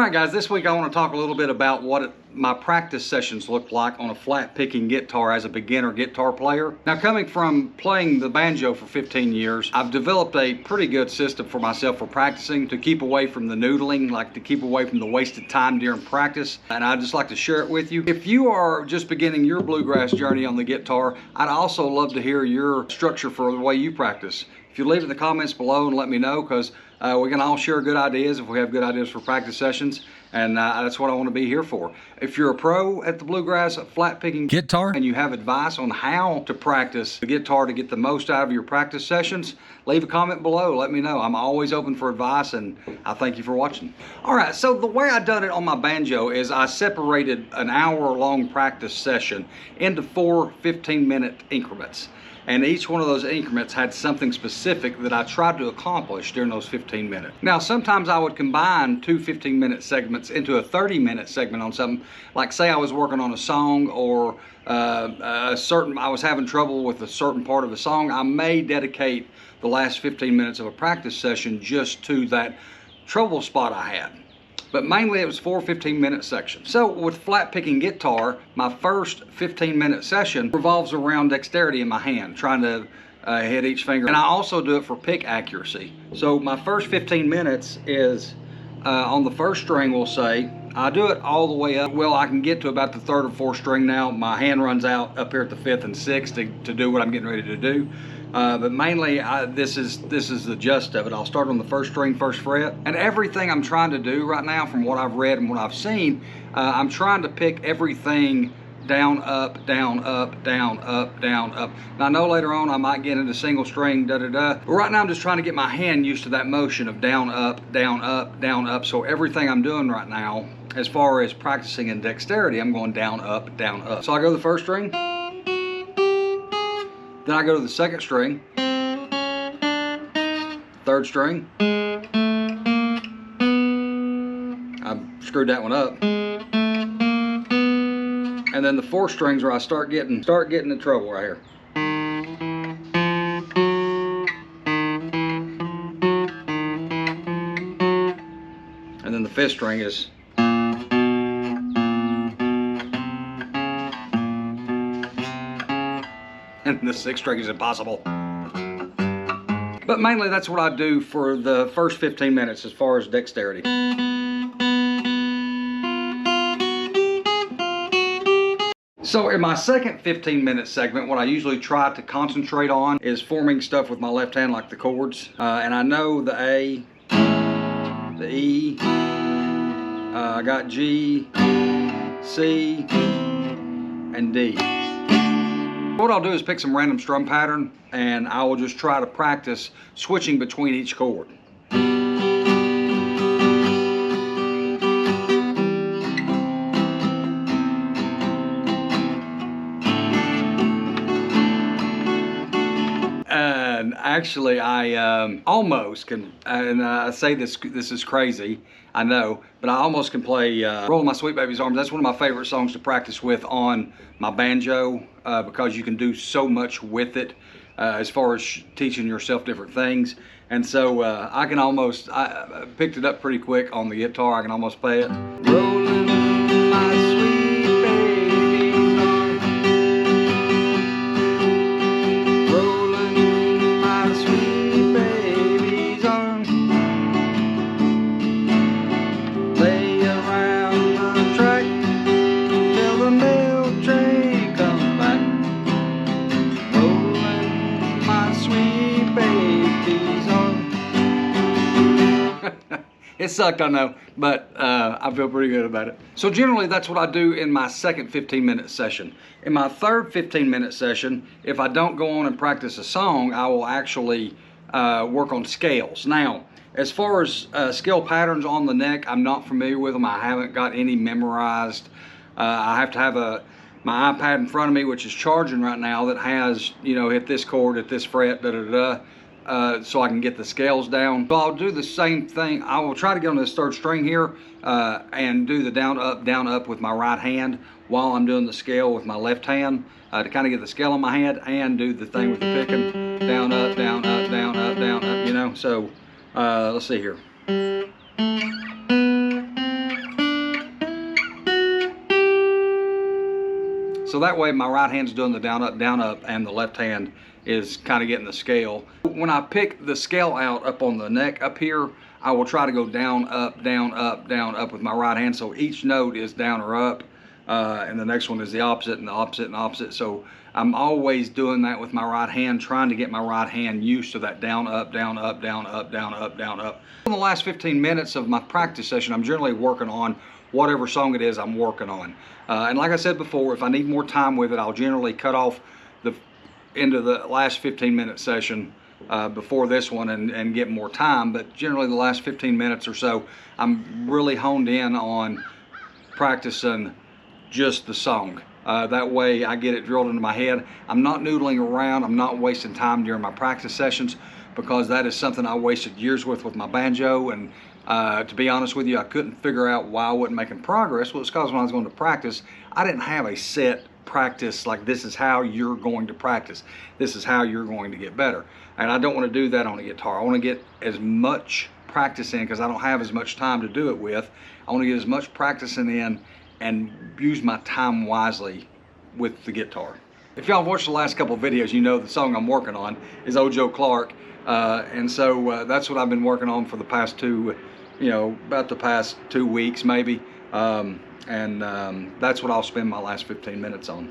Alright guys, this week I want to talk a little bit about what my practice sessions look like on a flat picking guitar as a beginner guitar player. Now, coming from playing the banjo for 15 years, I've developed a pretty good system for myself for practicing to keep away from the noodling, like to keep away from the wasted time during practice, and I'd just like to share it with you. If you are just beginning your bluegrass journey on the guitar, I'd also love to hear your structure for the way you practice. If you leave it in the comments below and let me know, because we can all share good ideas if we have good ideas for practice sessions, and that's what I want to be here for. If you're a pro at the bluegrass flat picking guitar and you have advice on how to practice the guitar to get the most out of your practice sessions, leave a comment below. Let me know. I'm always open for advice, and I thank you for watching. All right, so the way I done it on my banjo is I separated an hour-long practice session into 4 15-minute increments. And each one of those increments had something specific that I tried to accomplish during those 15 minutes. Now, sometimes I would combine 2 15-minute segments into a 30-minute segment on something. Like, say I was working on a song, or I was having trouble with a certain part of a song, I may dedicate the last 15 minutes of a practice session just to that trouble spot I had. But mainly it was 4 15-minute sections. So with flat picking guitar, my first 15-minute session revolves around dexterity in my hand, trying to hit each finger. And I also do it for pick accuracy. So my first 15 minutes is on the first string, we'll say. I do it all the way up. Well, I can get to about the 3rd or 4th string now. My hand runs out up here at the 5th and 6th to do what I'm getting ready to do. But mainly, this is the gist of it. I'll start on the 1st string, 1st fret. And everything I'm trying to do right now, from what I've read and what I've seen, I'm trying to pick everything down, up, down, up, down, up, down, up. Now, I know later on I might get into single string, da-da-da. But right now I'm just trying to get my hand used to that motion of down, up, down, up, down, up. So everything I'm doing right now, as far as practicing in dexterity, I'm going down, up, down, up. So I go to the 1st string. Then I go to the 2nd string, 3rd string. I screwed that one up. And then the 4th string's where I start getting in trouble right here. And then the 5th string is. And the 6th string is impossible. But mainly that's what I do for the first 15 minutes as far as dexterity. So in my second 15-minute segment, what I usually try to concentrate on is forming stuff with my left hand, like the chords. And I know the A, the E, I got G, C, and D. What I'll do is pick some random strum pattern, and I will just try to practice switching between each chord. And actually, I almost can, and I say this is crazy, I know, but I almost can play Rolling My Sweet Baby's Arms. That's one of my favorite songs to practice with on my banjo, because you can do so much with it as far as teaching yourself different things. And so I picked it up pretty quick on the guitar. I can almost play it. Rolling my sweet baby's arms, rolling my sweet baby's arms, lay around the track till the mail train comes back, rolling my sweet baby's arms. It sucked, I know, but I feel pretty good about it. So generally, that's what I do in my second 15-minute session. In my third 15-minute session, if I don't go on and practice a song, I will actually work on scales. Now, as far as scale patterns on the neck, I'm not familiar with them. I haven't got any memorized. I have to have my iPad in front of me, which is charging right now, that has, hit this chord at this fret, da-da-da. So I can get the scales down. So I'll do the same thing. I will try to get on this 3rd string here and do the down, up with my right hand while I'm doing the scale with my left hand to kind of get the scale on my hand and do the thing with the picking. Down, up, down, up, down, up, down, up, So let's see here. So that way my right hand's doing the down, up, and the left hand is kind of getting the scale. When I pick the scale out up on the neck up here, I will try to go down, up, down, up, down, up with my right hand. So each note is down or up, and the next one is the opposite and the opposite and opposite. So I'm always doing that with my right hand, trying to get my right hand used to that down, up, down, up, down, up, down, up, down, up. In the last 15 minutes of my practice session, I'm generally working on whatever song it is I'm working on. And like I said before, if I need more time with it, I'll generally cut off the end of the last 15-minute session before this one and get more time. But generally the last 15 minutes or so, I'm really honed in on practicing just the song. That way I get it drilled into my head. I'm not noodling around. I'm not wasting time during my practice sessions, because that is something I wasted years with my banjo. And to be honest with you, I couldn't figure out why I wasn't making progress. Well, it's because when I was going to practice, I didn't have a set practice like this is how you're going to practice. This is how you're going to get better. And I don't want to do that on a guitar. I want to get as much practice in, because I don't have as much time to do it with. I want to get as much practicing in and use my time wisely with the guitar. If y'all have watched the last couple of videos, you know the song I'm working on is "Oh Joe Clark," and so that's what I've been working on for the past about the past 2 weeks maybe, and that's what I'll spend my last 15 minutes on.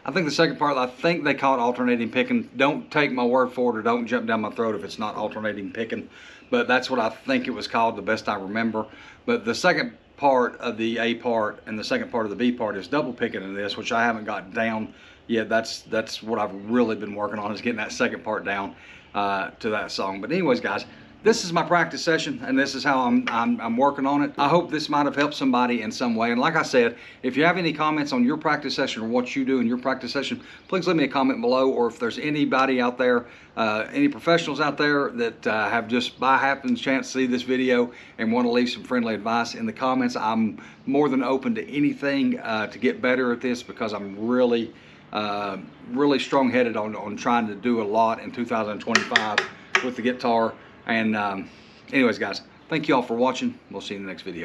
I think the second part, I think they call it alternating picking. Don't take my word for it, or don't jump down my throat if it's not alternating picking. But that's what I think it was called, the best I remember. But the second part of the A part and the second part of the B part is double picking in this, which I haven't got down yet. That's what I've really been working on, is getting that second part down to that song. But anyways, guys, this is my practice session, and this is how I'm working on it. I hope this might have helped somebody in some way. And like I said, if you have any comments on your practice session or what you do in your practice session, please leave me a comment below. Or if there's anybody out there, any professionals out there that have just by happen chance see this video and want to leave some friendly advice in the comments, I'm more than open to anything to get better at this, because I'm really strong-headed on trying to do a lot in 2025 with the guitar. And anyways, guys, thank you all for watching. We'll see you in the next video.